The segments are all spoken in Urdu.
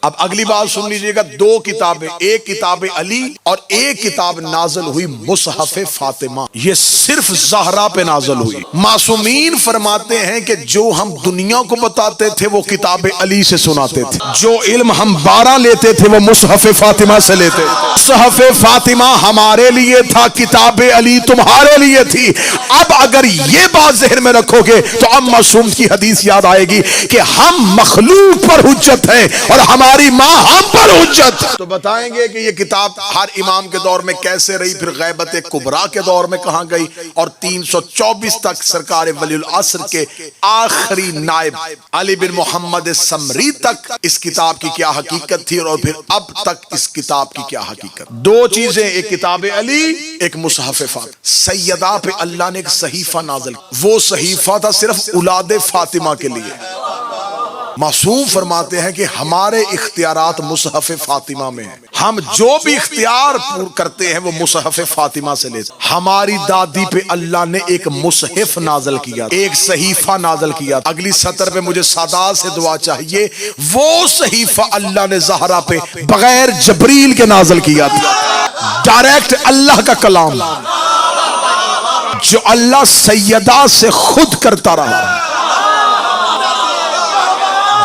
اب اگلی بات سن لیجئے گا، دو کتابیں، ایک کتاب علی اور ایک کتاب نازل ہوئی مصحف فاطمہ، یہ صرف زہرا پہ نازل ہوئی۔ معصومین فرماتے ہیں کہ جو ہم دنیا کو بتاتے تھے وہ کتاب علی سے سناتے تھے، جو علم ہم 12 لیتے تھے وہ مصحف فاطمہ سے لیتے تھے۔ مصحف فاطمہ ہمارے لیے تھا، کتاب علی تمہارے لیے تھی۔ اب اگر یہ بات ذہن میں رکھو گے تو اب معصوم کی حدیث یاد آئے گی کہ ہم مخلوق پر حجت ہیں اور ہماری ماں ہم پر حجت۔ تو بتائیں گے کہ یہ کتاب ہر امام کے دور میں کیسے رہی، پھر غیبت کبریٰ کے دور میں کہاں گئی، اور 324 تک سرکار ولی العصر کے آخری نائب علی بن محمد سمری تک اس کتاب کی کیا حقیقت تھی، اور پھر اب تک اس کتاب کی کیا حقیقت۔ دو چیزیں، ایک کتاب علی، ایک مصحف فاطمہ۔ سیدہ پہ اللہ نے ایک صحیفہ نازل کیا، وہ صحیفہ تھا صرف اولاد فاطمہ کے لیے۔ معصوم فرماتے ہیں کہ ہمارے اختیارات مصحف فاطمہ میں ہیں، ہم جو بھی اختیار کرتے ہیں وہ مصحف فاطمہ سے لیتے ہیں۔ ہماری دادی پہ اللہ نے ایک مصحف نازل کیا، ایک صحیفہ نازل کیا۔ اگلی سطر پہ مجھے سادات سے دعا چاہیے، وہ صحیفہ اللہ نے زہرا پہ بغیر جبریل کے نازل کیا تھا، ڈائریکٹ اللہ کا کلام جو اللہ سیدہ سے خود کرتا رہا،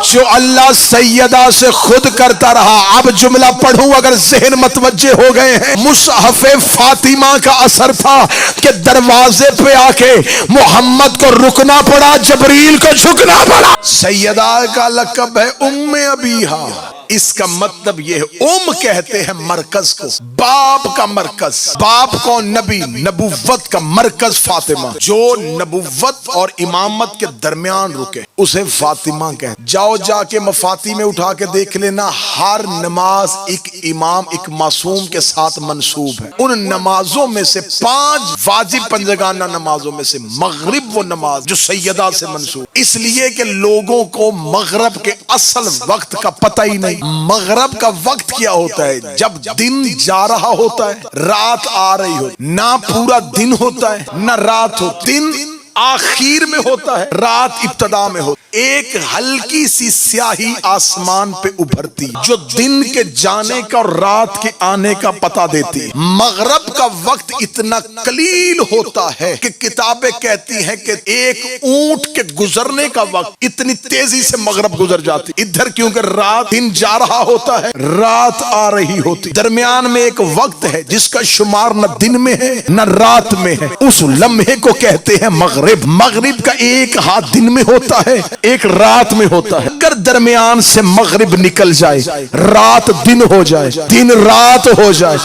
جو اللہ سیدہ سے خود کرتا رہا۔ اب جملہ پڑھوں اگر ذہن متوجہ ہو گئے ہیں۔ مصحف فاطمہ کا اثر تھا کہ دروازے پہ آ کے محمد کو رکنا پڑا، جبریل کو جھکنا پڑا۔ سیدہ کا لقب ہے ام ابیہا، اس کا مطلب یہ ہے، ام کہتے ہیں مرکز کو، باپ کا مرکز۔ باپ کو نبی، نبوت کا مرکز فاطمہ، جو نبوت اور امامت کے درمیان رکے اسے فاطمہ کہتے۔ جاؤ جا کے مفاتی میں اٹھا کے دیکھ لینا، ہر نماز ایک امام ایک معصوم کے ساتھ منسوب ہے۔ ان نمازوں میں سے 5 واجب پنجگانہ نمازوں میں سے مغرب وہ نماز جو سیدہ سے منسوب، اس لیے کہ لوگوں کو مغرب کے اصل وقت کا پتہ ہی نہیں۔ مغرب کا وقت کیا ہوتا ہے؟ جب دن جا رہا ہوتا ہے، رات آ رہی ہو، نہ پورا دن ہوتا ہے نہ رات ہو، دن آخر میں ہوتا ہے، رات ابتدا میں ہوتا ہے۔ ایک ہلکی سی سیاہی آسمان پہ ابھرتی جو دن کے جانے کا اور رات کے آنے کا پتہ دیتی ہے۔ مغرب کا وقت اتنا قلیل ہوتا ہے کہ کتابیں کہتی ہیں کہ ایک اونٹ کے گزرنے کا وقت اتنی تیزی سے مغرب گزر جاتی، ادھر کیونکہ رات، دن جا رہا ہوتا ہے، رات آ رہی ہوتی، درمیان میں ایک وقت ہے جس کا شمار نہ دن میں ہے نہ رات میں ہے، اس لمحے کو کہتے ہیں مغرب۔ مغرب کا ایک ہاتھ دن میں ہوتا ہے، ایک رات میں ہوتا ہے۔ اگر درمیان سے مغرب نکل جائے، رات دن ہو جائے، دن رات ہو جائے،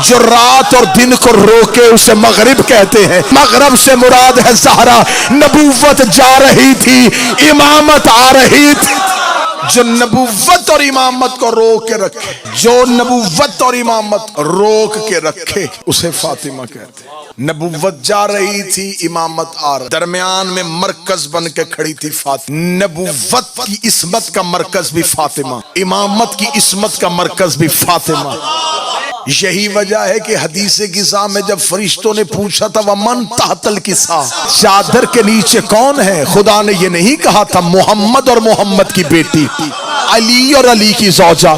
جو رات اور دن کو روکے اسے مغرب کہتے ہیں۔ مغرب سے مراد ہے زہرا، نبوت جا رہی تھی، امامت آ رہی تھی۔ جو نبوت اور امامت کو روک کے رکھے، جو نبوت اور امامت روک کے رکھے اسے فاطمہ کہتے ہیں۔ نبوت جا رہی تھی، امامت آ رہی، درمیان میں مرکز بن کے کھڑی تھی فاطمہ۔ نبوت کی عصمت کا مرکز بھی فاطمہ، امامت کی عصمت کا مرکز بھی فاطمہ۔ یہی وجہ ہے کہ حدیث قصہ میں جب فرشتوں نے پوچھا تھا ومن تحت القصہ، چادر کے نیچے کون ہے، خدا نے یہ نہیں کہا تھا محمد اور محمد کی بیٹی، علی اور علی کی زوجہ،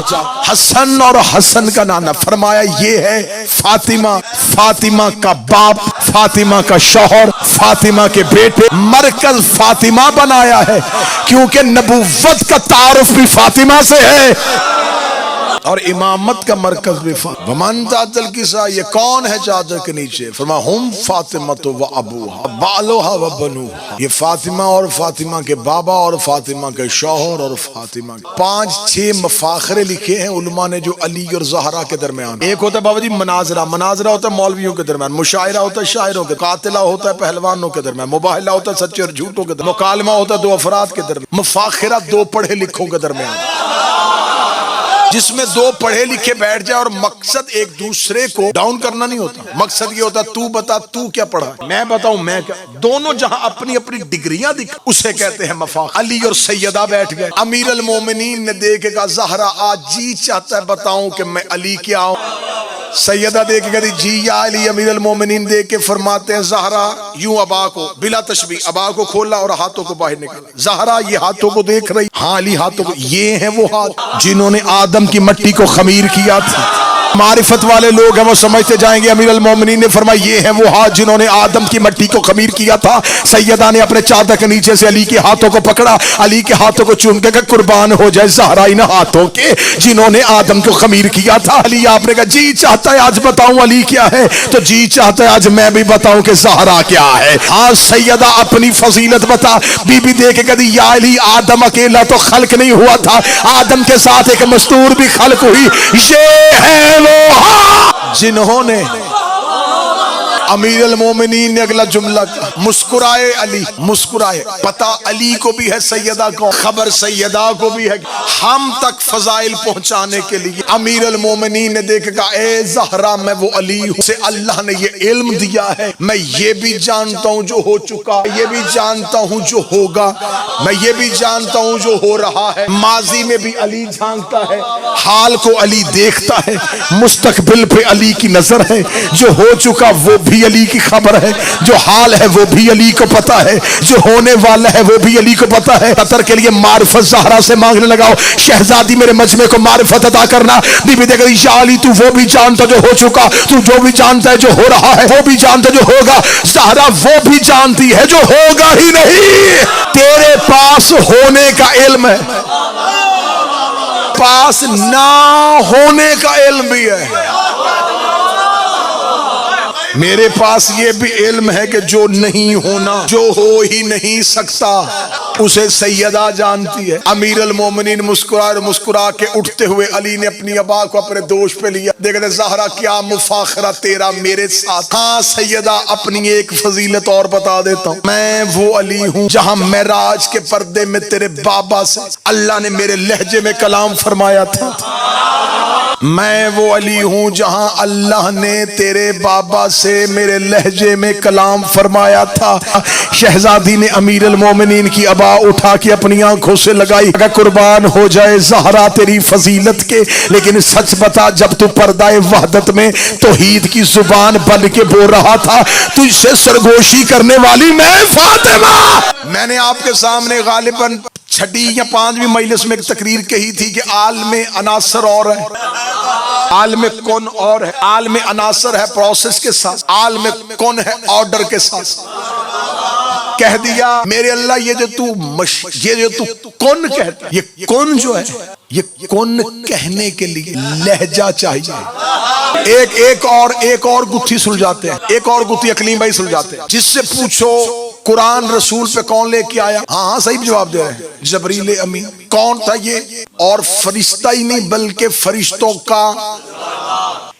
حسن اور حسن کا نانا، فرمایا یہ ہے فاطمہ، فاطمہ کا باپ، فاطمہ کا شوہر، فاطمہ کے بیٹے، مرکز فاطمہ بنایا ہے کیونکہ نبوت کا تعارف بھی فاطمہ سے ہے اور امامت کا مرکز بھی فاطمہ۔ ومن تحت القصہ، یہ کون ہے چادر کے نیچے؟ فرمایا ہم فاطمہ و ابوہا بالوہا و بنوہا، یہ فاطمہ اور فاطمہ کے بابا اور فاطمہ کے شوہر اور فاطمہ کے 5-6 مفاخرے لکھے ہیں علماء نے جو علی اور زہرا کے درمیان۔ ایک ہوتا ہے بابا جی مناظرہ، مناظرہ ہوتا ہے مولویوں کے درمیان، مشاعرہ ہوتا ہے شاعروں کے، قاتلہ ہوتا ہے پہلوانوں کے درمیان، مباہلہ ہوتا ہے سچے اور جھوٹوں کے درمیان، مکالمہ ہوتا ہے 2 افراد کے درمیان، مفاخرہ 2 پڑھے لکھوں کے درمیان، جس میں 2 پڑھے لکھے بیٹھ جائے اور مقصد ایک دوسرے کو ڈاؤن کرنا نہیں ہوتا، مقصد یہ ہوتا تو بتا تو کیا پڑھا ہے، میں بتاؤں میں کیا، دونوں جہاں اپنی اپنی ڈگریاں دکھ، اسے کہتے ہیں مفاخر۔ علی اور سیدہ بیٹھ گئے، امیر المومنین نے دیکھ کے کہا زہرا آج جی چاہتا ہے بتاؤں کہ میں علی کیا ہوں، سیدہ دیکھ کے کہتی جی یا علی امیر المومنین، دیکھ کے فرماتے ہیں زہرا یوں ابا کو بلا تشبیہ ابا کو کھولا اور ہاتھوں کو باہر نکالا. زہرا یہ ہاتھوں کو دیکھ رہی، ہاں علی ہاتھوں کو، یہ ہیں وہ ہاتھ جنہوں نے آدم کی مٹی کو خمیر کیا تھا. معرفت والے لوگ ہیں وہ سمجھتے جائیں گے امیر المومنین نے فرمایا یہ ہیں وہ ہاتھ جنہوں نے آدم کی مٹی کو خمیر کیا تھا. سیدہ نے اپنے چادر کے نیچے سے علی کے ہاتھوں کو پکڑا، علی کے ہاتھوں کو چوم کے کہا قربان ہو جائے زہرا ان ہاتھوں کے جنہوں نے آدم کو خمیر کیا تھا. علی آپ نے کہا جی چاہتا ہے آج بتاؤں علی کیا ہے، تو جی چاہتا ہے آج میں بھی بتاؤں کہ زہرا کیا ہے. آج سیدہ اپنی فضیلت بتا. بی بی دیکھ کے کہتی یا علی آدم اکیلا تو خلق نہیں ہوا تھا، آدم کے ساتھ ایک مستور بھی خلق ہوئی. یہ ہے وہ جنہوں نے امیر المومنین نے اگلا جملہ مسکرائے علی، مسکرائے. پتہ علی کو بھی ہے سیدہ کو، خبر سیدہ کو بھی ہے. ہم تک فضائل پہنچانے کے لیے امیر المومنین نے دیکھا کہ اے زہرا میں وہ علی ہوں سے اللہ نے یہ علم دیا ہے، میں یہ بھی جانتا ہوں جو ہو چکا، یہ بھی جانتا ہوں جو ہوگا، میں یہ بھی جانتا ہوں جو ہو رہا ہے. ماضی میں بھی علی جانتا ہے، حال کو علی دیکھتا ہے، مستقبل پہ علی کی نظر ہے. جو ہو چکا وہ بھی علی کی خبر ہے، جو حال ہے وہ بھی علی کو پتا ہے، جو ہونے والا ہے وہ بھی علی کو پتا ہے. قطر کے لیے معرفت زہرا سے مانگنے لگاؤ شہزادی میرے مجمع کو معرفت عطا کرنا. بی بی دیکھ یا علی تو وہ بھی جانتا جو ہو چکا، تو جو بھی جانتا ہے جو ہو رہا ہے، وہ بھی جانتا جو ہوگا. زہرا وہ بھی جانتی ہے جو ہوگا ہی نہیں. تیرے پاس ہونے کا علم ہے، پاس نہ ہونے کا علم بھی ہے. میرے پاس یہ بھی علم ہے کہ جو نہیں ہونا، جو ہو ہی نہیں سکتا، اسے سیدہ جانتی ہے. امیر المومنین مسکرا کے اٹھتے ہوئے علی نے اپنی ابا کو اپنے دوش پہ لیا. دیکھتے زہرا کیا مفاخرہ تیرا میرے ساتھ. ہاں سیدہ اپنی ایک فضیلت اور بتا دیتا ہوں، میں وہ علی ہوں جہاں معراج کے پردے میں تیرے بابا سے اللہ نے میرے لہجے میں کلام فرمایا تھا. میں وہ علی ہوں جہاں اللہ نے تیرے بابا سے میرے لہجے میں کلام فرمایا تھا. شہزادی نے امیر المومنین کی ابا اٹھا کے اپنی آنکھوں سے لگائی. قربان ہو جائے زہرا تیری فضیلت کے، لیکن سچ بتا جب تو پردہ وحدت میں توحید کی زبان بن کے بول رہا تھا، تجھ سے سرگوشی کرنے والی میں فاطمہ. میں نے آپ کے سامنے غالباً چھٹی یا 5ویں مجلس میں ایک تقریر کہی تھی کہ عالم عناصر اور ہے، عالم کون اور ہے. عالم عناصر ہے پروسیس کے ساتھ، عالم کون ہے آرڈر کے ساتھ. کہہ دیا میرے اللہ یہ جو تو کون کہتا ہے، یہ کون جو ہے یہ کون کہنے کے لیے لہجہ چاہیے. ایک اور گتھی سلجھاتے ہیں، ایک اور گتھی اقلیم بھائی سلجھاتے ہیں. جس سے پوچھو قرآن رسول پہ کون لے کے آیا، ہاں صحیح جواب دے رہے ہیں جبریل امین. کون تھا یہ؟ اور فرشتہ ہی نہیں بلکہ فرشتوں کا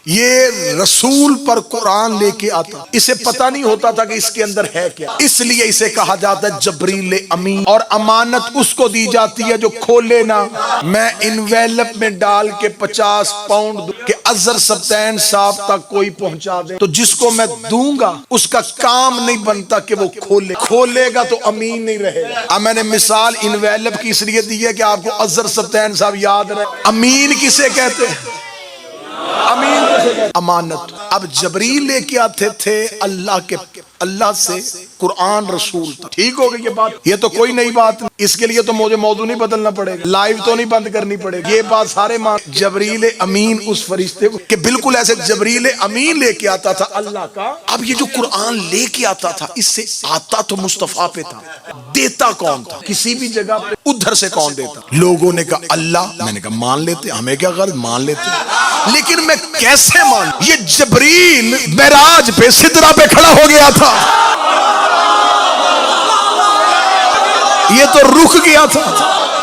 یہ رسول پر قرآن لے کے آتا. اسے پتہ نہیں ہوتا تھا کہ اس کے اندر ہے کیا، اس لیے اسے کہا جاتا ہے جبریل امین. اور امانت اس کو دی جاتی ہے جو کھولے نہ. میں انویلپ میں ڈال کے 50 پاؤنڈ کہ اظہر سبتین صاحب تک کوئی پہنچا دے، تو جس کو میں دوں گا اس کا کام نہیں بنتا کہ وہ کھولے گا تو امین نہیں رہے گا. اب میں نے مثال انویلپ کی اس لیے دی ہے کہ آپ کو اظہر سبتین صاحب یاد رہے. امین کسے کہتے ہیں؟ امانت. اب جبریل لے کے آتے تھے اللہ سے قرآن رسول. ٹھیک ہو گئی یہ بات، یہ تو کوئی نئی بات نہیں. اس کے لیے تو مجھے موضوع نہیں بدلنا پڑے گا، لائیو تو نہیں بند کرنی پڑے گی. یہ بات سارے مان. جبریل امین اس فرشتے کو کہ بالکل ایسے جبریل امین لے کے آتا تھا اللہ کا. اب یہ جو قرآن لے کے آتا تھا اس سے آتا تو مصطفیٰ پہ تھا، دیتا کون تھا کسی بھی جگہ پہ؟ ادھر سے کون دیتا؟ لوگوں نے کہا اللہ. میں نے کہا مان لیتے، ہمیں کیا غرض، مان لیتے. لیکن میں کیسے مان؟ یہ جبریل معراج پہ سدرہ پہ کھڑا ہو گیا تھا، یہ تو رک گیا تھا.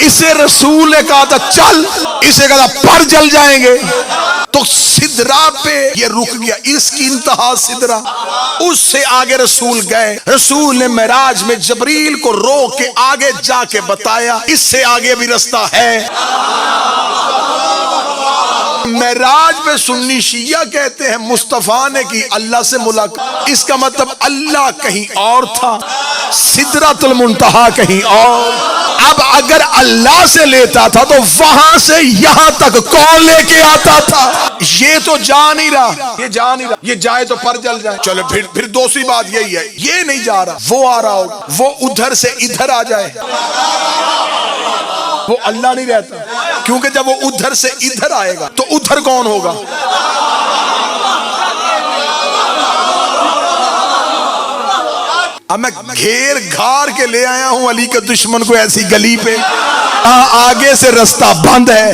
اسے رسول نے کہا تھا چل، اسے کہا تھا پر جل جائیں گے، تو سدرہ پہ یہ رک گیا. اس کی انتہا سدرہ. اس سے آگے رسول گئے. رسول نے معراج میں جبریل کو روک کے آگے جا کے بتایا اس سے آگے بھی رستہ ہے. معراج پہ سنی شیعہ کہتے ہیں مصطفیٰ نے کی اللہ سے ملاقات. اس کا مطلب اللہ کہیں اور تھا، سدرۃ المنتہا کہیں اور. اب اگر اللہ سے لیتا تھا تو وہاں سے یہاں تک کون لے کے آتا تھا؟ یہ تو جا نہیں رہا، یہ جا نہیں رہا، یہ جائے تو پر جل جائے. چلو پھر دوسری بات یہی ہے، یہ نہیں جا رہا، وہ آ رہا ہوگا، وہ ادھر سے ادھر آ جائے. وہ اللہ نہیں رہتا، کیونکہ جب وہ ادھر سے ادھر آئے گا تو ادھر کون ہوگا؟ اب میں گھیر گھار کے لے آیا ہوں علی کے دشمن کو ایسی گلی پہ، آگے سے رستہ بند ہے.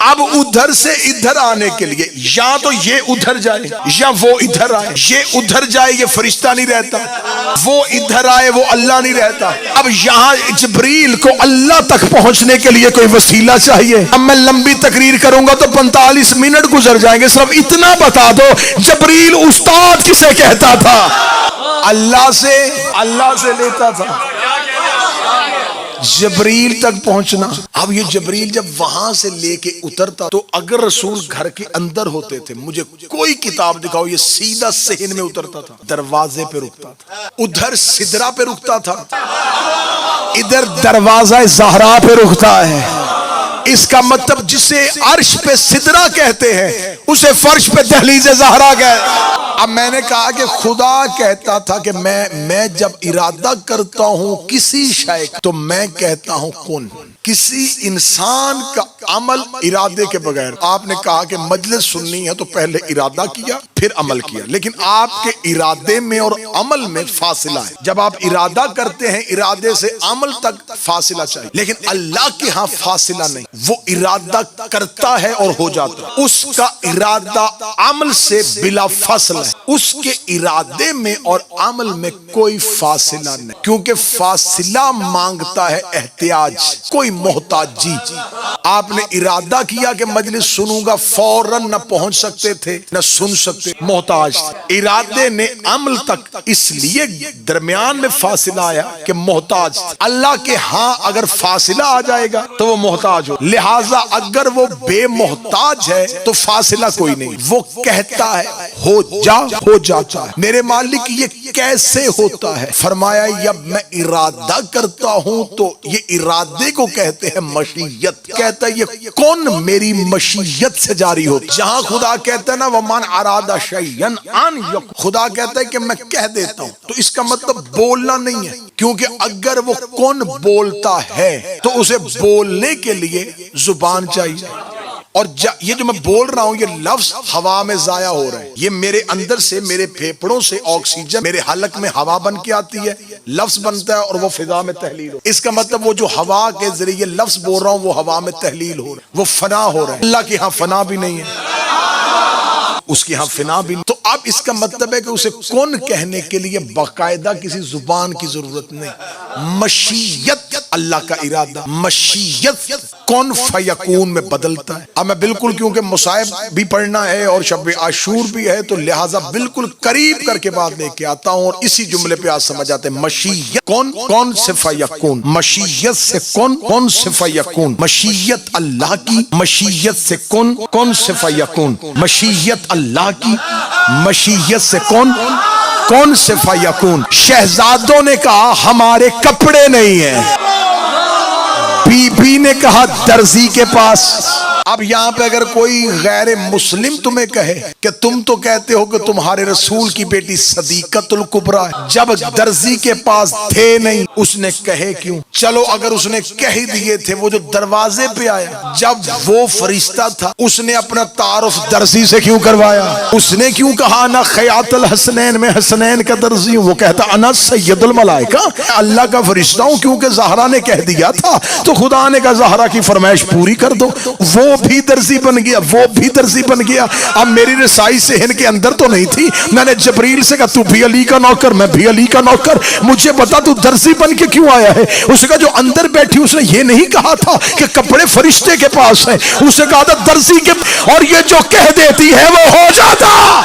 اب ادھر سے ادھر آنے کے لیے یا تو یہ ادھر جائے یا وہ ادھر آئے. یہ ادھر جائے یہ فرشتہ نہیں رہتا، وہ ادھر آئے وہ اللہ نہیں رہتا. اب یہاں جبریل کو اللہ تک پہنچنے کے لیے کوئی وسیلہ چاہیے. اب میں لمبی تقریر کروں گا تو 45 منٹ گزر جائیں گے. صرف اتنا بتا دو جبریل استاد کسے کہتا تھا؟ اللہ سے لیتا تھا. جبریل تک پہنچنا. اب یہ جبریل جب وہاں سے لے کے اترتا تو اگر رسول گھر کے اندر ہوتے تھے، مجھے کوئی کتاب دکھاؤ، یہ سیدھا صحن میں اترتا تھا، دروازے پہ رکتا تھا، ادھر سدرہ پہ رکتا تھا، ادھر دروازہ زہرا پہ رکتا ہے. اس کا مطلب جسے عرش پہ سدرہ کہتے ہیں اسے فرش پہ دہلیز زہرا کہتے ہیں. اب میں نے کہا کہ خدا کہتا تھا کہ میں جب ارادہ کرتا ہوں کسی شے کا تو میں کہتا ہوں کن. کسی انسان کا عمل ارادے کے بغیر، آپ نے کہا کہ مجلس سننی ہے تو پہلے ارادہ کیا پھر عمل کیا، لیکن آپ کے ارادے میں اور عمل میں فاصلہ ہے. جب آپ ارادہ کرتے ہیں ارادے سے عمل تک فاصلہ چاہیے، لیکن اللہ کے ہاں فاصلہ نہیں. وہ ارادہ کرتا ہے اور ہو جاتا ہے، اس کا ارادہ عمل سے بلا فاصلہ ہے. اس کے ارادے میں اور عمل میں کوئی فاصلہ نہیں، کیونکہ فاصلہ مانگتا ہے احتیاج، کوئی محتاجی. آپ نے ارادہ کیا کہ مجلس سنوں گا، فوراً نہ پہنچ سکتے تھے نہ سن سکتے، محتاج تھے. ارادے نے عمل تک اس لیے درمیان میں فاصلہ آیا کہ محتاج تھے. اللہ کے ہاں اگر فاصلہ آ جائے گا تو وہ محتاج ہو، لہٰذا اگر وہ بے محتاج ہے تو فاصلہ کوئی نہیں. وہ کہتا ہے ہو جاتا ہے. میرے مالک یہ کیسے ہوتا ہے؟ فرمایا جب میں ارادہ کرتا ہوں تو یہ ارادے کو کہتے ہیں مشیت. کہتا ہے یہ کون میری مشیت سے جاری ہوتا. جہاں خدا کہتا ہے نا وَمَنْ عَرَادَ شَيْئًا أَنْ يَقُولَ، خدا کہتا ہے کہ میں کہہ دیتا ہوں، تو اس کا مطلب بولنا نہیں ہے، کیونکہ اگر وہ کون بولتا ہے تو اسے بولنے کے لیے زبان چاہیے. اور یہ جو میں بول رہا ہوں یہ لفظ ہوا میں ضائع ہو رہے ہیں. یہ میرے اندر سے، میرے پھیپھڑوں سے آکسیجن میرے حلق میں ہوا بن کے آتی ہے، لفظ بنتا ہے اور وہ فضا میں تحلیل ہو. اس کا مطلب وہ جو ہوا کے ذریعے لفظ بول رہا ہوں وہ ہوا میں تحلیل ہو رہا ہے، وہ فنا ہو رہا ہے. اللہ کے ہاں فنا بھی نہیں ہے، اس کی ہاں فنا بھی نہیں. تو اب اس کا مطلب ہے کہ اسے کون کہنے کے لیے باقاعدہ کسی زبان کی ضرورت نہیں. مشیت اللہ کا ارادہ، مشیت کون فیکون میں بدلتا ہے. اب میں بالکل کیونکہ مصائب بھی پڑھنا ہے اور شب عاشور بھی ہے تو لہٰذا بالکل قریب کر کے بات لے کے آتا ہوں اور اسی جملے پہ آج سمجھ آتے ہیں. مشیت کون سے فیکون، مشیت سے کون سے فیکون. مشیت اللہ کی، مشیت سے کون سے فیکون. مشیت اللہ کی، مشیت سے کون سے فیکون. شہزادوں نے کہا ہمارے کپڑے نہیں ہیں، بی بی نے کہا درزی کے پاس. اب یہاں پہ اگر کوئی غیر مسلم تمہیں کہے کہ تم تو کہتے ہو کہ تمہارے رسول کی بیٹی صدیقۃ الکبریٰ ہے، جب درزی کے پاس تھے نہیں اس نے کہے کیوں؟ چلو اگر اس نے کہہ دیے تھے، وہ جو دروازے پہ آیا جب وہ فرشتہ تھا اس نے اپنا تعارف درزی سے کیوں کروایا؟ اس نے کیوں کہا انا خیاط الحسنین، میں حسنین کا درزی ہوں؟ وہ کہتا انا سید الملائکہ، اللہ کا فرشتہ ہوں. کیونکہ زہرا نے کہہ دیا تھا تو خدا نے کہا زہرا کی فرمائش پوری کر دو. وہ بھی درزی بن گیا، وہ بھی درزی بن گیا. اب میری رسائی صحن کے اندر تو نہیں تھی، میں نے جبریل سے کہا تو بھی علی کا نوکر، میں بھی علی کا نوکر، مجھے بتا تو درزی بن کے کیوں آیا ہے؟ اس کا جو اندر بیٹھی اس نے یہ نہیں کہا تھا کہ کپڑے فرشتے کے پاس ہیں، اسے کہا تھا درزی کے، اور یہ جو کہہ دیتی ہے وہ ہو جاتا.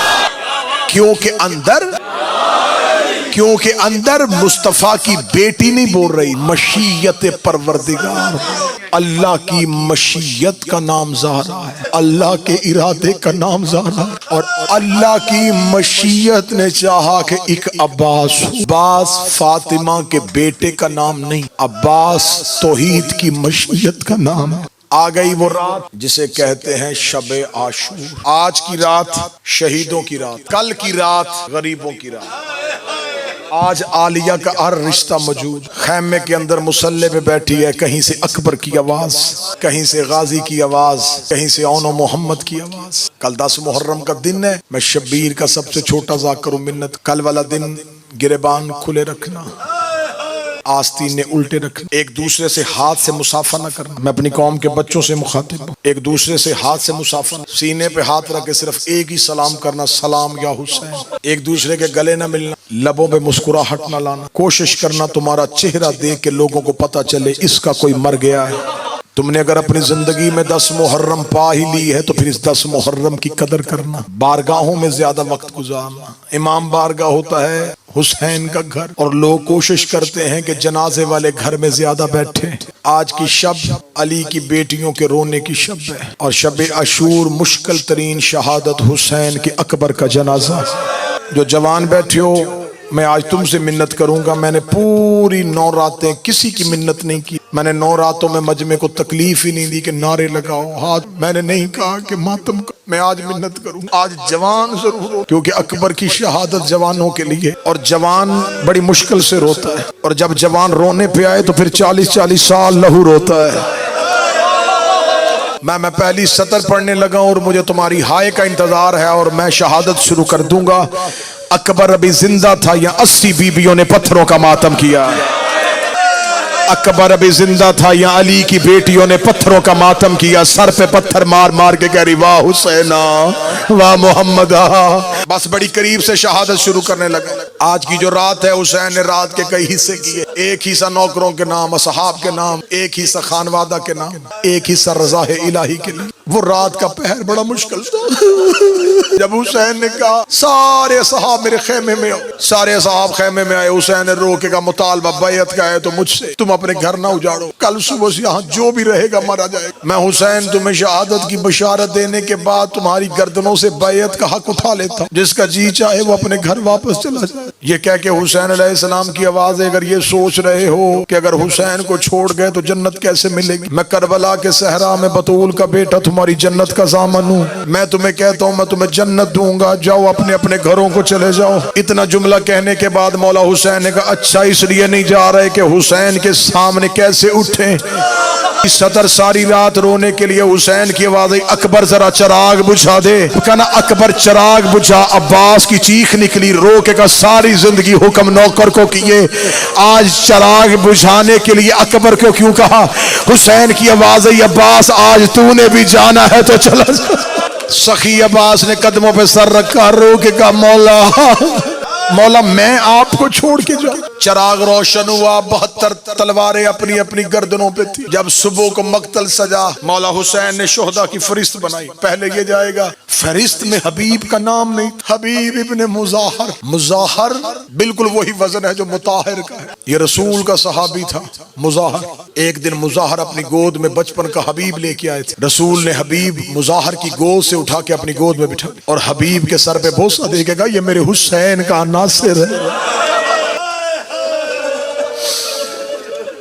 کیونکہ اندر مصطفیٰ کی بیٹی نہیں بول رہی، مشیت پروردگار. اللہ کی مشیت کا نام زہرا ہے، اللہ کے ارادے کا نام زہرا ہے. اور اللہ کی مشیت نے چاہا کہ ایک عباس ہو. عباس فاطمہ کے بیٹے کا نام نہیں، عباس توحید کی مشیت کا نام ہے. آ گئی وہ رات جسے کہتے ہیں شب عاشور. آج کی رات شہیدوں کی رات، کل کی رات غریبوں کی رات. آج عالیہ کا ہر رشتہ موجود. خیمے کے اندر مصلی پہ بیٹھی ہے، کہیں سے اکبر کی آواز، کہیں سے غازی کی آواز، کہیں سے اون و محمد کی آواز. کل 10 محرم کا دن ہے. میں شبیر کا سب سے چھوٹا ذاکر منت. کل والا دن گریبان کھلے رکھنا، آستین نے الٹے رکھنا، ایک دوسرے سے ہاتھ سے مصافحہ نہ کرنا. میں اپنی قوم کے بچوں سے مخاطب ہوں. ایک دوسرے سے ہاتھ سے مصافحہ، سینے پہ ہاتھ رکھ کے صرف ایک ہی سلام کرنا، سلام یا حسین. ایک دوسرے کے گلے نہ ملنا، لبوں پہ مسکراہٹ نہ لانا. کوشش کرنا تمہارا چہرہ دیکھ کے لوگوں کو پتا چلے اس کا کوئی مر گیا ہے. تم نے اگر اپنی زندگی میں 10 محرم پا ہی لی ہے تو پھر اس 10 محرم کی قدر کرنا. بارگاہوں میں زیادہ وقت گزارنا. امام بارگاہ ہوتا ہے حسین کا گھر، اور لوگ کوشش کرتے ہیں کہ جنازے والے گھر میں زیادہ بیٹھے. آج کی شب علی کی بیٹیوں کے رونے کی شب ہے، اور شب عاشور مشکل ترین شہادت حسین کے اکبر کا جنازہ. جو جوان بیٹھے ہو، میں آج تم سے منت کروں گا. میں نے پوری 9 راتیں کسی کی منت نہیں کی. میں نے 9 راتوں میں مجمع کو تکلیف ہی نہیں دی کہ نعرے لگاؤ ہاتھ. میں نے نہیں کہا کہ ماتم کا. میں آج منت کروں. آج جوان ضرور ہو، کیونکہ اکبر کی شہادت جوانوں کے لیے، اور جوان بڑی مشکل سے روتا ہے. اور جب جوان رونے پہ آئے تو پھر 40 سال لہو روتا ہے. میں پہلی سطر پڑھنے لگا اور مجھے تمہاری ہائے کا انتظار ہے، اور میں شہادت شروع کر دوں گا. اکبر ابھی زندہ تھا یا 80 بیویوں نے پتھروں کا ماتم کیا؟ اکبر ابھی زندہ تھا یا علی کی بیٹیوں نے پتھروں کا ماتم کیا؟ سر پہ پتھر مار مار کے کہہ رہی واہ حسینہ واہ محمدہ. بس بڑی قریب سے شہادت شروع کرنے لگا. آج کی جو رات ہے، حسین نے رات کے کئی حصے کیے. ایک حصہ نوکروں کے نام، اصحاب کے نام، ایک حصہ خانوادہ کے نام، ایک حصہ رضا الہی کے لیے. وہ رات کا پہر بڑا مشکل تھا. جب حسین نے کہا سارے اصحاب میرے خیمے میں آؤ، سارے اصحاب خیمے میں آئے. حسین نے روکے کا مطالبہ بیعت کا ہے تو مجھ سے، تم اپنے گھر نہ اجاڑو، کل صبح سے یہاں جو بھی رہے گا مارا جائے گا. میں حسین تمہیں شہادت کی بشارت دینے کے بعد تمہاری گردنوں سے بیعت کا حق اٹھا لیتا ہوں. جس کا جی چاہے وہ اپنے گھر واپس چلا جائے. یہ کہہ کے حسین علیہ السلام کی آواز ہے. اگر یہ سوچ رہے ہو کہ اگر حسین کو چھوڑ گئے تو جنت کیسے ملے گی، میں کربلا کے صحرا میں بطول کا بیٹا تمہاری جنت کا ضامن ہوں. میں تمہیں کہتا ہوں میں تمہیں جنت دوں گا، جاؤ اپنے اپنے گھروں کو چلے جاؤ. اتنا جملہ کہنے کے بعد مولا حسین نے کہا اچھا اس لیے نہیں جا رہے کہ حسین کے سامنے کیسے اٹھیں. صدر ساری رات رونے کے لیے. حسین کی آواز آئی اکبر ذرا چراغ بجھا دے. کہنا اکبر چراغ بجھا. عباس کی چیخ نکلی، رو کے کہا ساری زندگی حکم نوکر کو کیے، آج چراغ بجھانے کے لیے اکبر کو کیوں کہا؟ حسین کی آواز آئی عباس آج تو نے بھی جانا ہے تو چلا جا. سخی عباس نے قدموں پہ سر رکھا، رو کے کہا مولا میں آپ کو چھوڑ کے جاؤں. چراغ روشن ہوا، 72 تلواریں اپنی اپنی گردنوں پہ تھی. جب صبح کو مقتل سجا، مولا حسین نے شہداء کی فہرست بنائی. پہلے یہ جائے گا، فہرست میں حبیب کا نام نہیں تھا. حبیب ابن مظاہر. مظاہر بالکل وہی وزن ہے جو مطاہر کا ہے. یہ رسول کا صحابی تھا مظاہر. ایک دن مظاہر اپنی گود میں بچپن کا حبیب لے کے آئے تھے. رسول نے حبیب مظاہر کی گود سے اٹھا کے اپنی گود میں بٹھا اور حبیب کے سر پہ بوسہ دے کے کہا یہ میرے حسین کا ناصر ہے.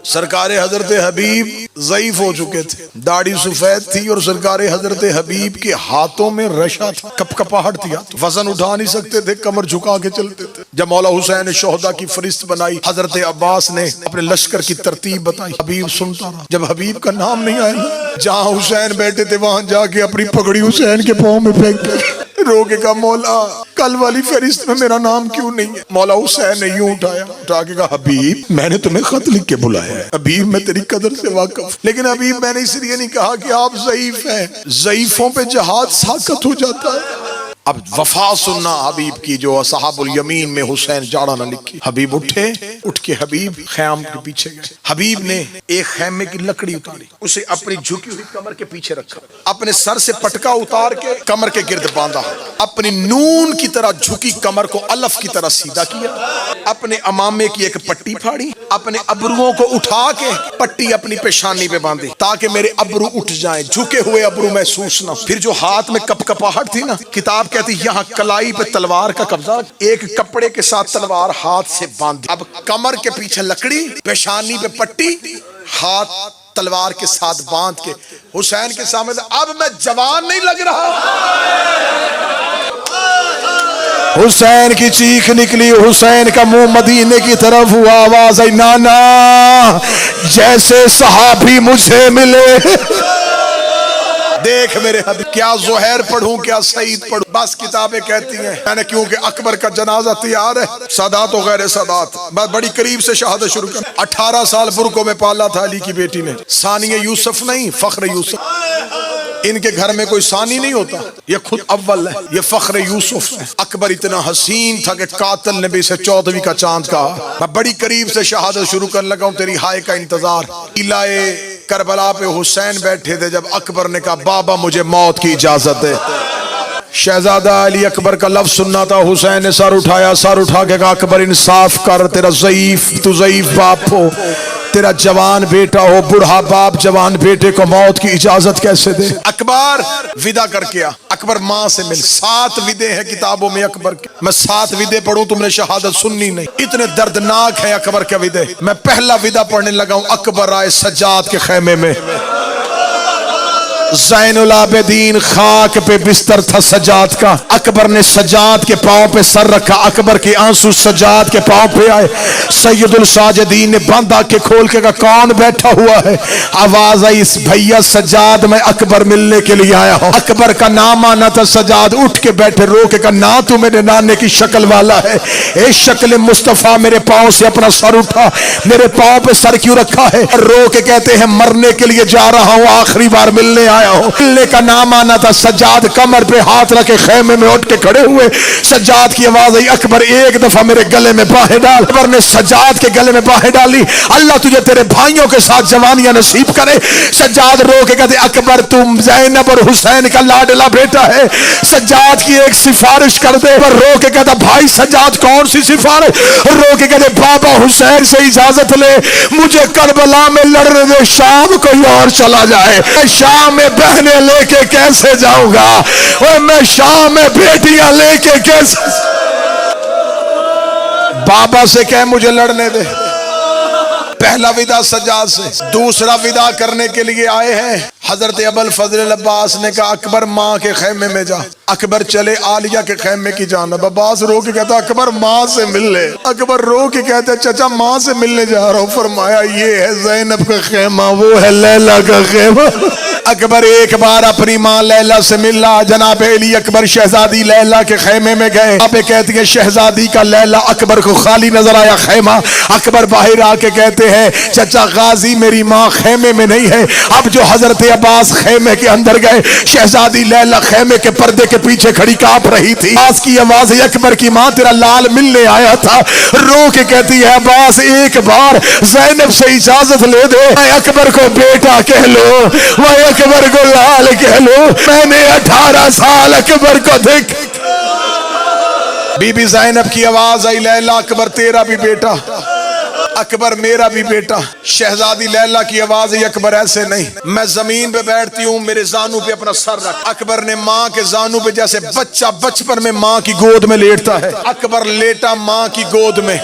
سرکار حضرت حبیب ضعیف ہو چکے تھے، داڑھی سفید تھی، اور سرکار حضرت حبیب کے ہاتھوں میں رشا تھا، کپ کپاہٹ تھی، وزن اٹھا نہیں سکتے تھے، کمر جھکا کے چلتے تھے. جب مولا حسین نے شہداء کی فہرست بنائی، حضرت عباس نے اپنے لشکر کی ترتیب بتائی. حبیب سنتا رہا. جب حبیب کا نام نہیں آیا، جہاں حسین بیٹھے تھے وہاں جا کے اپنی پگڑی حسین کے پاؤں میں پھینک کے رو کے کہا مولا کل والی فہرست میں میرا نام کیوں نہیں ہے؟ مولا حسین نے یوں اٹھا کے کہا حبیب میں نے تمہیں خط لکھ کے بلایا ہے. حبیب میں تیری قدر سے واقف، لیکن حبیب میں نے اس لیے نہیں کہا کہ آپ ضعیف ہیں. ضعیفوں پہ جہاد ساقط ہو جاتا ہے. اب وفا سننا حبیب کی جو اصحاب الیمین میں حسین جاڑا نہ لکھی. حبیب اٹھے، اٹھ کے حبیب خیام کے پیچھے گئے. حبیب نے ایک خیمے کی لکڑی اتاری، اسے اپنی جھکی ہوئی کمر کے پیچھے رکھا، اپنے سر سے پٹکا اتار کے کمر کے گرد باندھا، اپنی نون کی طرح جھکی کمر کو الف کی طرح سیدھا کیا، اپنے امامے کی ایک پٹی پھاڑی، اپنے ابروؤں کو اٹھا کے پٹی اپنی پیشانی پہ باندھی تاکہ میرے ابرو اٹھ جائیں، جھکے ہوئے ابرو محسوس نہ. پھر جو ہاتھ میں کپ کپاہٹ تھی نا، کتاب کہتی یہاں کلائی پہ تلوار کا قبضہ، ایک کپڑے کے ساتھ تلوار ہاتھ سے باندھی. اب کمر کے پیچھے لکڑی، پیشانی پہ پٹی، ہاتھ تلوار کے ساتھ باندھ کے حسین کے سامنے، اب میں جوان نہیں لگ رہا۔ حسین کی چیخ نکلی، حسین کا منہ مدینے کی طرف ہوا، آواز آئی نانا جیسے صحابی مجھے ملے۔ دیکھ میرے حبیب، کیا زہیر پڑھوں کیا سعید پڑھوں، بس کتابیں کہتی ہیں میں نے، کیونکہ اکبر کا جنازہ تیار ہے، سادات و غیر سادات، بس بڑی قریب سے شہادت شروع کر۔ 18 سال برکوں میں پالا تھا علی کی بیٹی نے، ثانی یوسف نہیں، فخر یوسف۔ ان کے گھر میں کوئی ثانی نہیں ہوتا، یہ خود اول ہے، یہ فخر یوسف ہے۔ اکبر اتنا حسین تھا کہ قاتل نے بھی اسے 14ویں کا چاند کہا۔ میں بڑی قریب سے شہادت شروع کرنے لگا ہوں، تیری ہائے کا انتظار۔ قلعہ کربلا پہ حسین بیٹھے تھے، جب اکبر نے کہا بابا مجھے موت کی اجازت ہے۔ شہزادہ علی اکبر کا لفظ سننا تھا، حسین نے سر اٹھایا، سر اٹھا کے کہا اکبر انصاف کر، تیرا ضعیف، تو ضعیف باپ ہو، تیرا جوان بیٹا ہو، بڑھا باپ جوان بیٹے کو موت کی اجازت کیسے دے؟ اکبر ودا کر کے آ، اکبر ماں سے مل۔ 7 ودے ہیں کتابوں میں اکبر کے، میں 7 ودے پڑھوں تم نے شہادت سننی نہیں، اتنے دردناک ہے اکبر کے ودے۔ میں پہلا ودا پڑھنے لگا ہوں، اکبر آئے سجاد کے خیمے میں، زین العابدین خاک پہ بستر تھا سجاد کا، اکبر نے سجاد کے پاؤں پہ سر رکھا، اکبر کے آنسو سجاد کے پاؤں پہ آئے۔ سید الساجدین نے بند آنکھیں کھول کے کہا کون بیٹھا ہوا ہے؟ آواز آئی بھیا سجاد میں اکبر ملنے کے لیے آیا ہوں۔ اکبر کا نام آنا تھا سجاد، اٹھ کے بیٹھے، رو کے کہا نا تو میرے نانے کی شکل والا ہے، اے شکل مصطفیٰ میرے پاؤں سے اپنا سر اٹھا، میرے پاؤں پہ سر کیوں رکھا ہے؟ رو کے کہتے ہیں مرنے کے لیے جا رہا ہوں، آخری بار ملنے آیا ہوں۔ ملنے کا نام آنا تھا سجاد، کمر پہ ہاتھ رکھے خیمے میں اٹھ کے کھڑے ہوئے۔ سجاد کی آواز آئی اکبر ایک دفعہ میرے گلے میں باہیں ڈال۔ اکبر نے سجاد کے گلے میں باہیں ڈالی، اللہ تجھے تیرے بھائیوں کے ساتھ جوانیاں نصیب کرے۔ سجاد رو کے کہتے اکبر تم زینب اور حسین کا لاڈلا بیٹا ہے، سجاد کی ایک سفارش کر دے۔ اکبر رو کے کہتا بھائی سجاد کون سی سفارش؟ رو کے کہتے بابا حسین سے اجازت لے، مجھے کربلا میں لڑنے دے، شام کوئی اور چلا جائے، شام میں بہنیں لے کے کیسے جاؤں گا، اور میں شام میں بیٹیاں لے کے کیسے؟ بابا سے کہہ مجھے لڑنے دے۔ پہلا ودا سجاد سے۔ دوسرا ودا کرنے کے لیے آئے ہیں حضرت ابوالفضل عباس نے کہا اکبر ماں کے خیمے میں جا۔ اکبر چلے عالیہ کے خیمے کی جانب، عباس رو کے کہتا اکبر ماں سے مل لے۔ اکبر رو کے کہتا چچا ماں سے ملنے جا رہا ہوں۔ فرمایا یہ ہے زینب کا خیمہ، وہ ہے لیلا کا خیمہ۔ اکبر ایک بار اپنی ماں لیلا سے ملا۔ جناب علی اکبر شہزادی لیلا کے خیمے میں گئے، آپ کہتی ہیں شہزادی کا لیلا اکبر کو خالی نظر آیا خیمہ۔ اکبر باہر آ کے کہتے ہیں چچا غازی میری ماں خیمے میں نہیں ہے۔ اب جو حضرت عباس خیمے کے اندر گئے، شہزادی لیلا خیمے کے پردے کے پیچھے کھڑی کانپ رہی تھی۔ عباس کی آواز ہے اکبر کی ماں تیرا لال ملنے آیا تھا۔ رو کے کہتی ہے عباس ایک بار زینب سے اجازت لے دو، میں اکبر کو بیٹا کہہ لو، وہ اکبر کو لال کہہ لو، میں نے 18 سال اکبر کو دیکھ۔ بی بی زینب کی آواز آئی لیلا اکبر تیرا بھی بیٹا، اکبر میرا بھی بیٹا۔ شہزادی لیلا کی آواز ہے اکبر ایسے نہیں، میں زمین پہ بیٹھتی ہوں، میرے زانو پہ اپنا سر رکھ۔ اکبر نے ماں کے زانو پہ جیسے بچہ بچپن میں ماں کی گود میں لیٹتا ہے، اکبر لیٹا ماں کی گود میں۔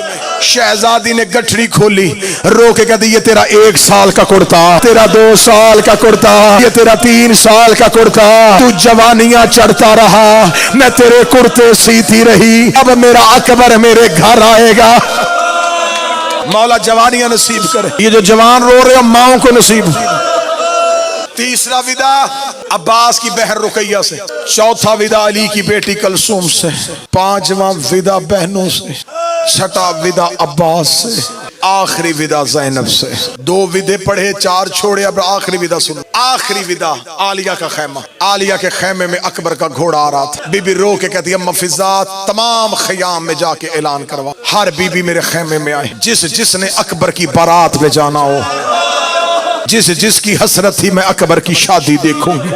شہزادی نے گٹھڑی کھولی، رو کے کہتی یہ تیرا 1 سال کا کرتا، تیرا 2 سال کا کرتا، یہ تیرا 3 سال کا کرتا، تو جوانیاں چڑھتا رہا، میں تیرے کرتے سیتی رہی، اب میرا اکبر میرے گھر آئے گا۔ مولا جوانیاں نصیب کرے، یہ جو جوان رو رہے ہیں ماؤں کو نصیب۔ تیسرا ودا عباس کی بہن رقیہ سے، چوتھا ودا علی کی بیٹی کلثوم سے، پانچواں ودا بہنوں سے، چھٹا ودا عباس سے، آخری ودا زینب سے۔ 2 ودے پڑھے 4 چھوڑے، اب آخری ودا سنو۔ آخری ودا عالیہ کا خیمہ، عالیہ کے خیمے میں اکبر کا گھوڑا آ رہا تھا۔ بی بی رو کے کہتی ہے مفزات تمام خیام میں جا کے اعلان کروا، ہر بی بی میرے خیمے میں آئے، جس نے اکبر کی بارات میں جانا ہو، جس کی حسرت تھی میں اکبر کی شادی دیکھوں گی۔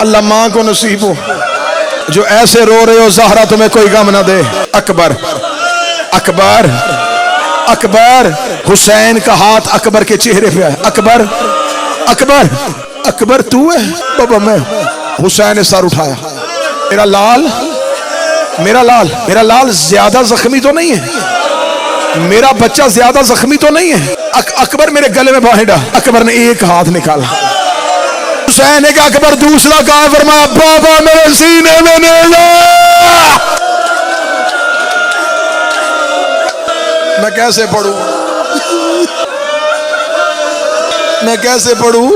اللہ ماں کو نصیب ہو جو ایسے رو رہے ہو زہرا تمہیں کوئی غم نہ دے. اکبر اکبر اکبر. حسین کا ہاتھ اکبر کے چہرے پہ ہے. اکبر اکبر اکبر تو ہے؟ بابا میں. حسین نے سر اٹھایا. میرا لال میرا لال میرا لال زیادہ زخمی تو نہیں ہے, میرا بچہ زیادہ زخمی تو نہیں ہے. اکبر میرے گلے میں باہیں ڈال. اکبر نے ایک ہاتھ نکالا. حسین نے کہا اکبر دوسرا کہاں؟ فرمایا بابا میرے سینے میں نیزہ. میں کیسے پڑھوں میں کیسے پڑھوں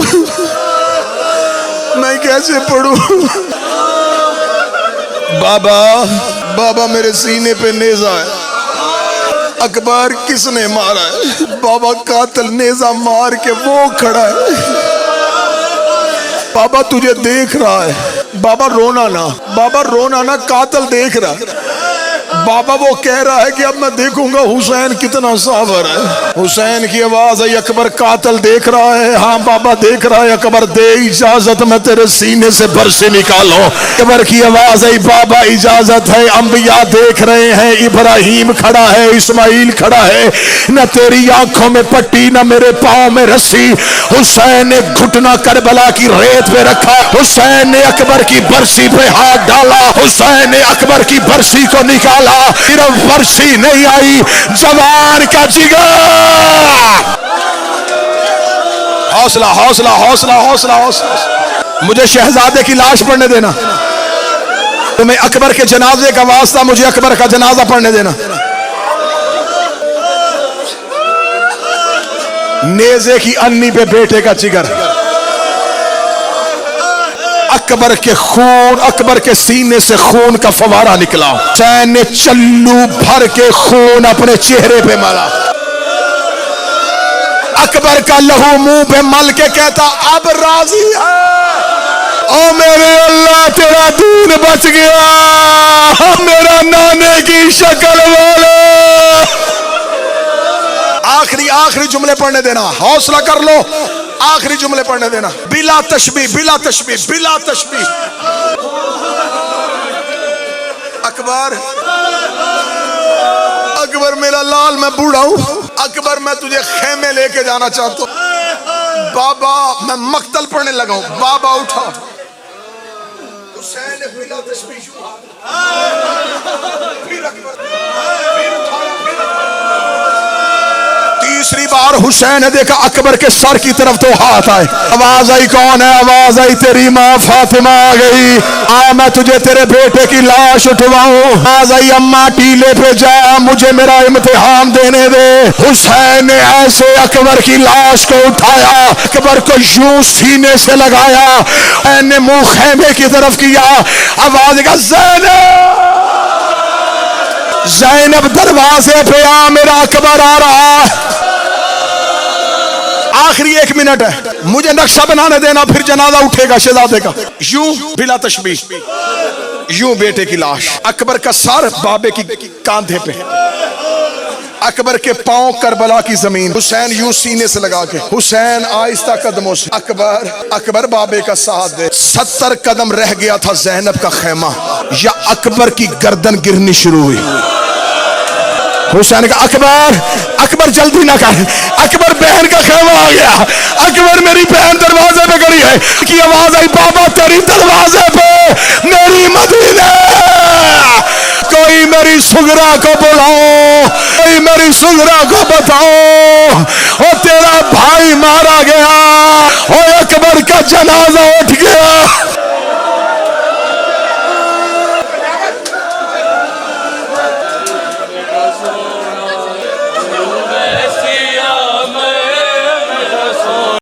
میں کیسے پڑھوں؟ بابا بابا میرے سینے پہ نیزہ ہے. اکبر کس نے مارا ہے؟ بابا قاتل نیزہ مار کے وہ کھڑا ہے. بابا تجھے دیکھ رہا ہے. بابا رونا نہ, بابا رونا نہ, قاتل دیکھ رہا ہے. بابا وہ کہہ رہا ہے کہ اب میں دیکھوں گا حسین کتنا صابر ہے. حسین کی آواز ہے اکبر قاتل دیکھ رہا ہے؟ ہاں بابا دیکھ رہا ہے. اکبر دے اجازت میں تیرے سینے سے برسے نکالوں. اکبر کی آواز ہے بابا اجازت ہے. انبیاء دیکھ رہے ہیں, ابراہیم کھڑا ہے, اسماعیل کھڑا ہے, نہ تیری آنکھوں میں پٹی نہ میرے پاؤں میں رسی. حسین نے گھٹنا کربلا کی ریت پہ رکھا. حسین نے اکبر کی برسی پہ ہاتھ ڈالا. حسین نے اکبر کی برسی کو نکالا. صرف برسی نہیں آئی, جوان کا جگر. حوصلہ حوصلہ حوصلہ حوصلہ حوصلہ. مجھے شہزادے کی لاش پڑھنے دینا. تمہیں اکبر کے جنازے کا واسطہ, مجھے اکبر کا جنازہ پڑھنے دینا. نیزے کی انی پہ بیٹے کا جگر. اکبر کے خون, اکبر کے سینے سے خون کا فوارہ نکلا. حسین نے چلو بھر کے خون اپنے چہرے پہ ملا. اکبر کا لہو منہ پہ مل کے کہتا اب راضی ہے. او میرے اللہ تیرا دین بچ گیا, میرا نانے کی شکل والا. آخری جملے پڑھنے دینا, حوصلہ کر لو. آخری جملے پڑھنے دینا. بلا تشبیہ بلا تشبیہ بلا تشبیہ. اکبر اکبر میرا لال, میں بوڑھا ہوں. اکبر میں تجھے خیمے لے کے جانا چاہتا ہوں. بابا میں مقتل پڑھنے لگا ہوں. بابا اٹھا. حسین بلا تشبیہ. پھر اکبر تیسری بار حسین نے دیکھا اکبر کے سر کی طرف تو ہاتھ آئے. آواز آئی کون ہے؟ آواز آئی تیری ماں فاطمہ آ گئی. آ میں تجھے تیرے بیٹے کی لاش اٹھواؤں. آواز آئی اماں ٹیلے پہ جا, مجھے میرا امتحان دینے دے. حسین نے ایسے اکبر کی لاش کو اٹھایا, اکبر کو یوں سینے سے لگایا. میں نے منہ خیمے کی طرف کیا. آواز کا زینب زینب دروازے پہ آ, میرا اکبر آ رہا. آخری 1 منٹ ہے, مجھے نقشہ بنانے دینا, پھر جنازہ اٹھے گا شہزادے کا. یوں بلا تشبیہ, یوں بیٹے کی لاش. اکبر کا سر بابے کی کاندھے پہ, اکبر کے پاؤں کربلا کی زمین. حسین یوں سینے سے لگا کے. حسین آہستہ قدموں سے. اکبر اکبر بابے کا ساتھ دے. 70 قدم رہ گیا تھا زینب کا خیمہ, یا اکبر کی گردن گرنی شروع ہوئی. حسین کا اکبر اکبر جلدی نہ کر. اکبر بہن کا خیمہ آ گیا. اکبر میری بہن دروازے پہ کھڑی ہے. کی آواز آئی بابا تیری دروازے پہ میری مدینہ. کوئی میری سغرا کو بلاؤ, کوئی میری سغرا کو بتاؤ, او تیرا بھائی مارا گیا, او اکبر کا جنازہ اٹھ گیا.